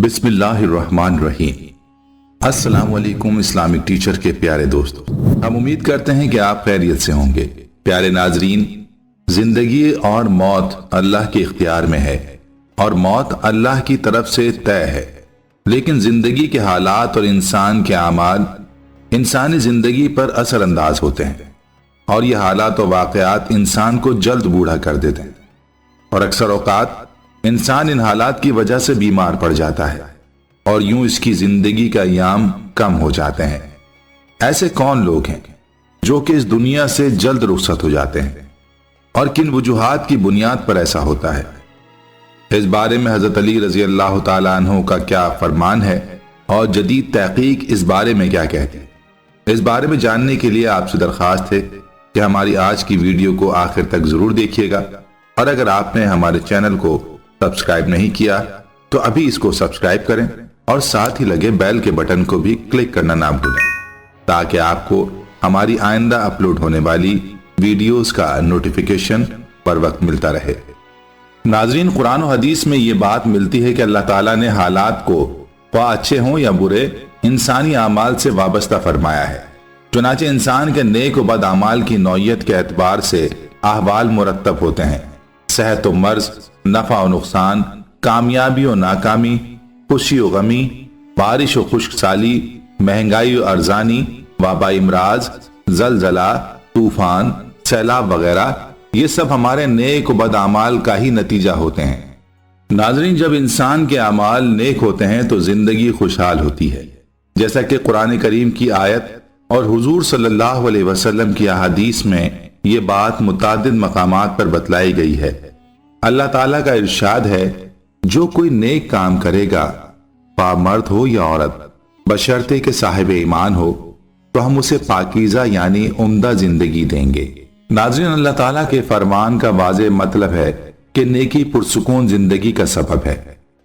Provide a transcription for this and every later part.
बिस्मिल्लाहिर्रहमानिर्रहीम। अस्सलाम वालेकुम इस्लामिक टीचर के प्यारे दोस्तों, हम उम्मीद करते हैं कि आप खैरियत से होंगे। प्यारे नाजरीन, जिंदगी और मौत अल्लाह के इख्तियार में है और मौत अल्लाह की तरफ से तय है, लेकिन जिंदगी के हालात और इंसान के आमाल इंसानी जिंदगी पर असर अंदाज होते हैं और ये हालात और वाक़यात इंसान को जल्द बूढ़ा कर देते हैं और अक्सर औकात इंसान इन हालात की वजह से बीमार पड़ जाता है और यूं इसकी जिंदगी का अय्याम कम हो जाते हैं। ऐसे कौन लोग हैं जो कि इस दुनिया से जल्द रुखसत हो जाते हैं और किन वजूहात की बुनियाद पर ऐसा होता है? इस बारे में हजरत अली रजी अल्लाह तआला अन्हु का क्या फरमान है और जदीद तहकीक इस बारे में क्या कहती है, इस बारे में जानने के लिए आपसे दरख्वास्त है कि हमारी आज की वीडियो को आखिर तक जरूर देखिएगा और अगर आपने हमारे चैनल को सब्सक्राइब नहीं किया तो अभी इसको सब्सक्राइब करें और साथ ही लगे बेल के बटन को भी क्लिक करना ना भूलें ताकि आपको हमारी आइंदा अपलोड होने वाली वीडियोस का नोटिफिकेशन पर वक्त मिलता रहे। नाजरीन, कुरान और हदीस में ये बात मिलती है कि अल्लाह ताला ने हालात को ख्वाह अच्छे हों या बुरे इंसानी आमाल से वाबस्ता फरमाया है। चुनाचे इंसान के नेक व बद आमाल की नौयत के एतबार से अहवाल मुरत्तब होते हैं। सेहत व मर्ज, नफा और नुकसान, कामयाबी और नाकामी, खुशी और गमी, बारिश और खुश्क साली, महंगाई और अर्जानी, वबा इमराज, जलजला, तूफान, सैलाब वगैरह, ये सब हमारे नेक व बद आमाल का ही नतीजा होते हैं। नाजरीन, जब इंसान के अमाल नेक होते हैं तो जिंदगी खुशहाल होती है, जैसा कि कुरान करीम की आयत और हुजूर सल्लल्लाहु अलैहि वसल्लम की अहादीस में ये बात मुतादिद मकामात पर बतलाई गई है। अल्लाह ताला का इरशाद है, जो कोई नेक काम करेगा, पा मर्द हो या औरत, बशर्ते के साहिब ईमान हो, तो हम उसे पाकीज़ा यानी उम्दा जिंदगी देंगे। नाज़रीन, अल्लाह ताला के फरमान का वाज़ेह मतलब है कि नेकी पुरसुकून जिंदगी का सबब है।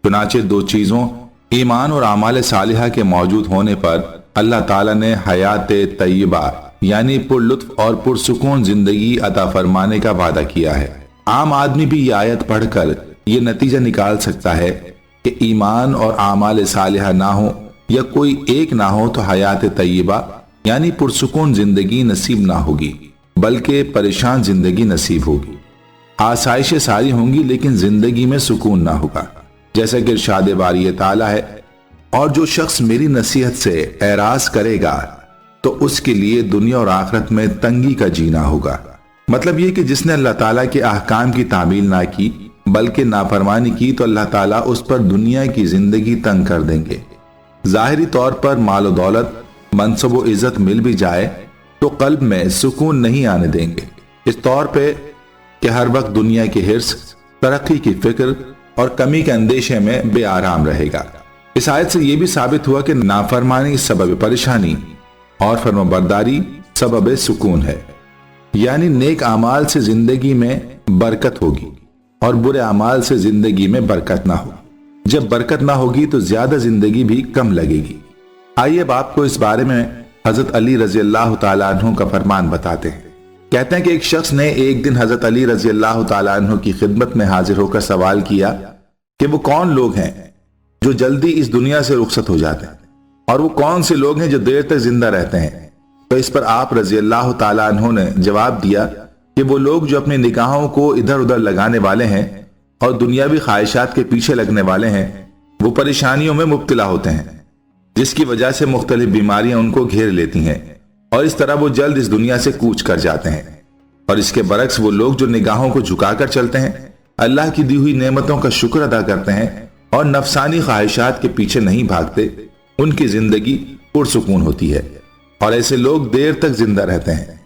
चुनाचे दो चीजों ईमान और आमाल सालिहा के मौजूद होने पर अल्लाह ताला ने हयात तय्यबा यानी पुरलुत्फ और पुरसुकून जिंदगी अता फरमाने का वादा किया है। आम आदमी भी ये आयत पढ़कर ये नतीजा निकाल सकता है कि ईमान और आमाल सालिहा ना हो या कोई एक ना हो तो हयात तय्यबा यानी पुरसुकून जिंदगी नसीब ना होगी, बल्कि परेशान जिंदगी नसीब होगी। आसाइशें सारी होंगी लेकिन जिंदगी में सुकून ना होगा, जैसा कि इरशाद बारी ताला है, और जो शख्स मेरी नसीहत से एराज करेगा तो उसके लिए दुनिया और आखिरत में तंगी का जीना होगा। मतलब ये कि जिसने अल्लाह ताला के अहकाम की तामील ना की बल्कि नाफरमानी की तो अल्लाह ताला उस पर दुनिया की जिंदगी तंग कर देंगे। जाहिरी तौर पर माल और दौलत, मनसब व इज्जत मिल भी जाए तो कल्ब में सुकून नहीं आने देंगे, इस तौर पे कि हर वक्त दुनिया की हिर्स, तरक्की की फिक्र और कमी के अंदेशे में बेआराम रहेगा। इस आयत से यह भी साबित हुआ कि नाफरमानी सबब परेशानी और फर्माबरदारी सबब सुकून है, यानी नेक अमाल से जिंदगी में बरकत होगी और बुरे अमाल से जिंदगी में बरकत ना होगी। जब बरकत ना होगी तो ज्यादा जिंदगी भी कम लगेगी। आइए अब आपको इस बारे में हजरत अली रजी अल्लाह तआला अन्हु का फरमान बताते हैं। कहते हैं कि एक शख्स ने एक दिन हजरत अली रजी अल्लाह तआला अन्हु की खिदमत में हाजिर होकर सवाल किया कि वो कौन लोग हैं जो जल्दी इस दुनिया से रुखसत हो जाते हैं और वो कौन से लोग हैं जो देर तक जिंदा रहते हैं। तो इस पर आप रजी अल्लाह तआला अन्हु ने जवाब दिया कि वो लोग जो अपनी निगाहों को इधर उधर लगाने वाले हैं और दुनियावी ख्वाहिशात के पीछे लगने वाले हैं, वो परेशानियों में मुब्तला होते हैं जिसकी वजह से मुख्तलिफ बीमारियां उनको घेर लेती हैं और इस तरह वो जल्द इस दुनिया से कूच कर जाते हैं। और इसके बरक्स वो लोग जो निगाहों को झुकाकर चलते हैं, अल्लाह की दी हुई नेमतों का शुक्र अदा करते हैं और नफसानी ख्वाहिशात के पीछे नहीं भागते, उनकी जिंदगी पुरसुकून होती है और ऐसे लोग देर तक जिंदा रहते हैं।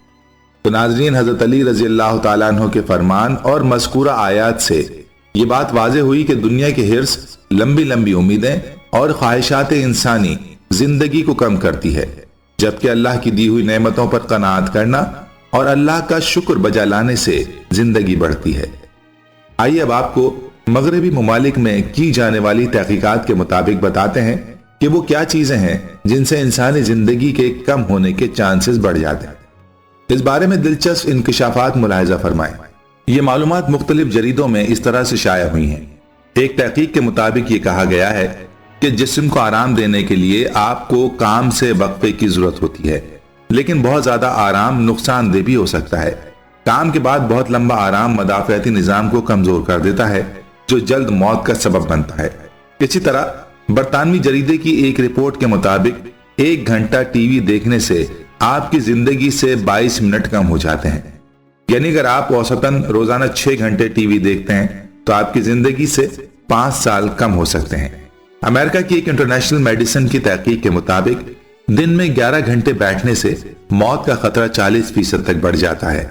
तो नाज़रीन, हजरत अली रजी अल्लाह तआला अन्हु के फरमान और मज़कूरा आयात से ये बात वाज़ेह हुई कि दुनिया के हिर्स, लंबी लंबी उम्मीदें और ख्वाहिशात इंसानी जिंदगी को कम करती है, जबकि अल्लाह की दी हुई नेमतों पर कनाअत करना और अल्लाह का शुक्र बजा लाने से जिंदगी बढ़ती है। आइए अब आपको मगरबी ममालिक में की जाने वाली तहकीकात के मुताबिक बताते हैं कि वो क्या चीजें हैं जिनसे इंसानी जिंदगी के कम होने के चांसेस बढ़ जाते हैं। इस बारे में दिलचस्प इंकशाफात मुलाहिजा फरमाएं। ये मालूमात मुख्तलिफ जरीदों में इस तरह से शाया हुई हैं। एक तहकीक के मुताबिक ये कहा गया है کہ جسم کو آرام دینے کے لیے آپ کو کام سے وقفے کی ضرورت ہوتی ہے، لیکن بہت زیادہ آرام نقصان دہ بھی ہو سکتا ہے۔ کام کے بعد بہت لمبا آرام مدافعتی نظام کو کمزور کر دیتا ہے، جو جلد موت کا سبب بنتا ہے۔ اسی طرح برطانوی جریدے کی ایک رپورٹ کے مطابق 1 گھنٹہ ٹی وی دیکھنے سے آپ کی زندگی سے 22 منٹ کم ہو جاتے ہیں۔ یعنی اگر آپ اوسطاً روزانہ 6 گھنٹے ٹی وی دیکھتے ہیں تو آپ کی زندگی سے 5 سال کم ہو سکتے ہیں۔ امریکہ کی ایک انٹرنیشنل میڈیسن کی تحقیق کے مطابق دن میں 11 گھنٹے بیٹھنے سے موت کا خطرہ 40% تک بڑھ جاتا ہے۔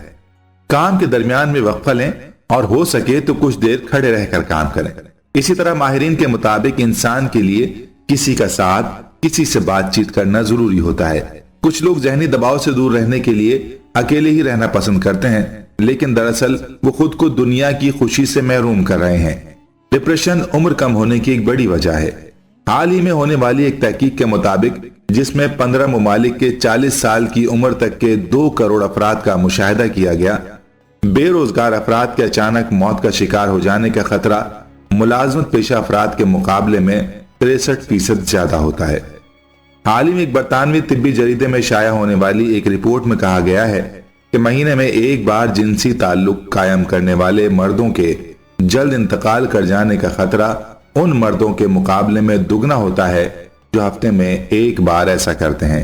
کام کے درمیان میں وقفہ لیں اور ہو سکے تو کچھ دیر کھڑے رہ کر کام کریں۔ اسی طرح ماہرین کے مطابق انسان کے لیے کسی کا ساتھ، کسی سے بات چیت کرنا ضروری ہوتا ہے۔ کچھ لوگ ذہنی دباؤ سے دور رہنے کے لیے اکیلے ہی رہنا پسند کرتے ہیں، لیکن دراصل وہ خود کو دنیا کی خوشی سے محروم کر رہے ہیں۔ ڈپریشن عمر کم ہونے کی ایک بڑی وجہ ہے۔ حال ہی میں ہونے والی ایک تحقیق کے مطابق جس میں 15 ممالک کے 40 سال کی عمر تک کے 2 کروڑ افراد کا مشاہدہ کیا گیا، بے روزگار افراد کے اچانک موت کا شکار ہو جانے کا خطرہ ملازمت پیشہ افراد کے مقابلے میں 63% زیادہ ہوتا ہے۔ حال ہی میں ایک برطانوی طبی جریدے میں شائع ہونے والی ایک رپورٹ میں کہا گیا ہے کہ مہینے میں ایک بار جنسی تعلق قائم کرنے والے مردوں کے جلد انتقال کر جانے کا خطرہ ان مردوں کے مقابلے میں دگنا ہوتا ہے جو ہفتے میں ایک بار ایسا کرتے ہیں۔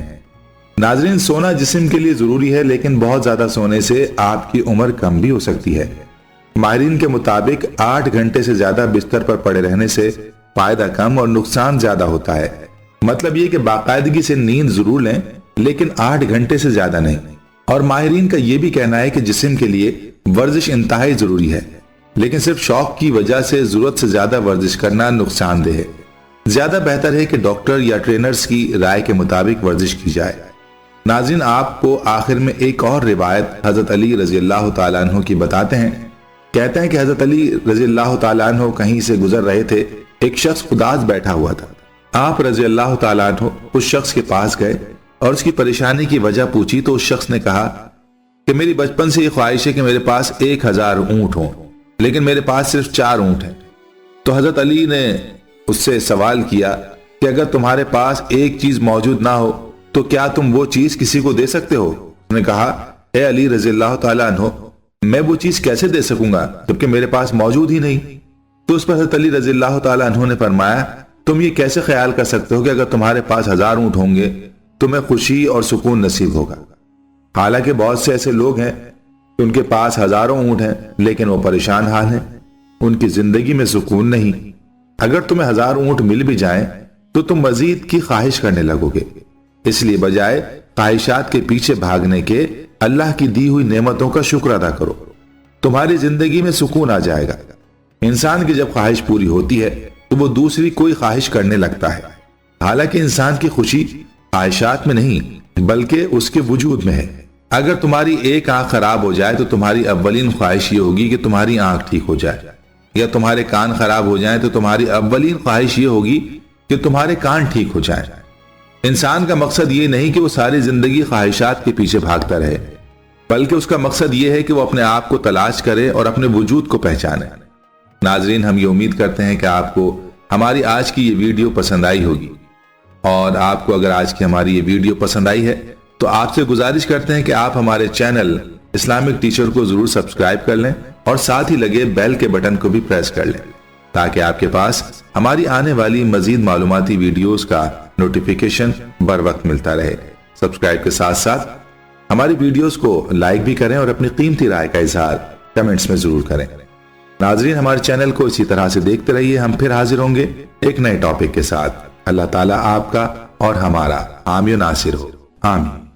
ناظرین، سونا جسم کے لیے ضروری ہے، لیکن بہت زیادہ سونے سے آپ کی عمر کم بھی ہو سکتی ہے۔ ماہرین کے مطابق 8 گھنٹے سے زیادہ بستر پر پڑے رہنے سے فائدہ کم اور نقصان زیادہ ہوتا ہے۔ مطلب یہ کہ باقاعدگی سے نیند ضرور لیں، لیکن 8 گھنٹے سے زیادہ نہیں۔ اور ماہرین کا یہ بھی کہنا ہے کہ جسم کے لیے ورزش انتہائی ضروری ہے، لیکن صرف شوق کی وجہ سے ضرورت سے زیادہ ورزش کرنا نقصان دہ ہے۔ زیادہ بہتر ہے کہ ڈاکٹر یا ٹرینرز کی رائے کے مطابق ورزش کی جائے۔ ناظرین، آپ کو آخر میں ایک اور روایت حضرت علی رضی اللہ تعالیٰ عنہ کی بتاتے ہیں۔ کہتے ہیں کہ حضرت علی رضی اللہ تعالیٰ عنہ کہیں سے گزر رہے تھے، ایک شخص اداس بیٹھا ہوا تھا۔ آپ رضی اللہ تعالیٰ عنہ اس شخص کے پاس گئے اور اس کی پریشانی کی وجہ پوچھی تو اس شخص نے کہا کہ میری بچپن سے یہ خواہش ہے کہ میرے پاس 1000 اونٹ ہوں، لیکن میرے پاس صرف 4 اونٹ ہیں۔ تو حضرت علی نے اس سے سوال کیا کہ اگر تمہارے پاس ایک چیز موجود نہ ہو تو کیا تم وہ چیز کسی کو دے سکتے ہو؟ اس نے کہا، اے علی رضی اللہ تعالیٰ عنہ، میں وہ چیز کیسے دے سکوں گا جبکہ میرے پاس موجود ہی نہیں؟ تو اس پر حضرت علی رضی اللہ تعالیٰ عنہ نے فرمایا، تم یہ کیسے خیال کر سکتے ہو کہ اگر تمہارے پاس 1000 اونٹ ہوں گے تمہیں خوشی اور سکون نصیب ہوگا؟ حالانکہ بہت سے ایسے لوگ ہیں کہ ان کے پاس ہزاروں اونٹ ہیں لیکن وہ پریشان حال ہیں، ان کی زندگی میں سکون نہیں۔ اگر تمہیں 1000 اونٹ مل بھی جائیں تو تم مزید کی خواہش کرنے لگو گے۔ اس لیے بجائے خواہشات کے پیچھے بھاگنے کے اللہ کی دی ہوئی نعمتوں کا شکر ادا کرو، تمہاری زندگی میں سکون آ جائے گا۔ انسان کی جب خواہش پوری ہوتی ہے تو وہ دوسری کوئی خواہش کرنے لگتا ہے۔ حالانکہ انسان کی خوشی خواہشات میں نہیں بلکہ اس کے وجود میں ہے۔ اگر تمہاری ایک آنکھ خراب ہو جائے تو تمہاری اولین خواہش یہ ہوگی کہ تمہاری آنکھ ٹھیک ہو جائے، یا تمہارے کان خراب ہو جائیں تو تمہاری اولین خواہش یہ ہوگی کہ تمہارے کان ٹھیک ہو جائیں۔ انسان کا مقصد یہ نہیں کہ وہ ساری زندگی خواہشات کے پیچھے بھاگتا رہے، بلکہ اس کا مقصد یہ ہے کہ وہ اپنے آپ کو تلاش کرے اور اپنے وجود کو پہچانے۔ ناظرین، ہم یہ امید کرتے ہیں کہ آپ کو ہماری آج کی یہ ویڈیو پسند آئی ہوگی، اور آپ کو اگر آج کی ہماری یہ ویڈیو پسند آئی ہے تو آپ سے گزارش کرتے ہیں کہ آپ ہمارے چینل اسلامک ٹیچر کو ضرور سبسکرائب کر لیں اور ساتھ ہی لگے بیل کے بٹن کو بھی پریس کر لیں تاکہ آپ کے پاس ہماری آنے والی مزید معلوماتی ویڈیوز کا نوٹیفیکیشن بر وقت ملتا رہے۔ سبسکرائب کے ساتھ ساتھ ہماری ویڈیوز کو لائک بھی کریں اور اپنی قیمتی رائے کا اظہار کمنٹس میں ضرور کریں۔ ناظرین، ہمارے چینل کو اسی طرح سے دیکھتے رہیے، ہم پھر حاضر ہوں گے ایک نئے ٹاپک کے ساتھ۔ اللہ تعالیٰ آپ کا اور ہمارا حامی و ناصر ہو، آمین۔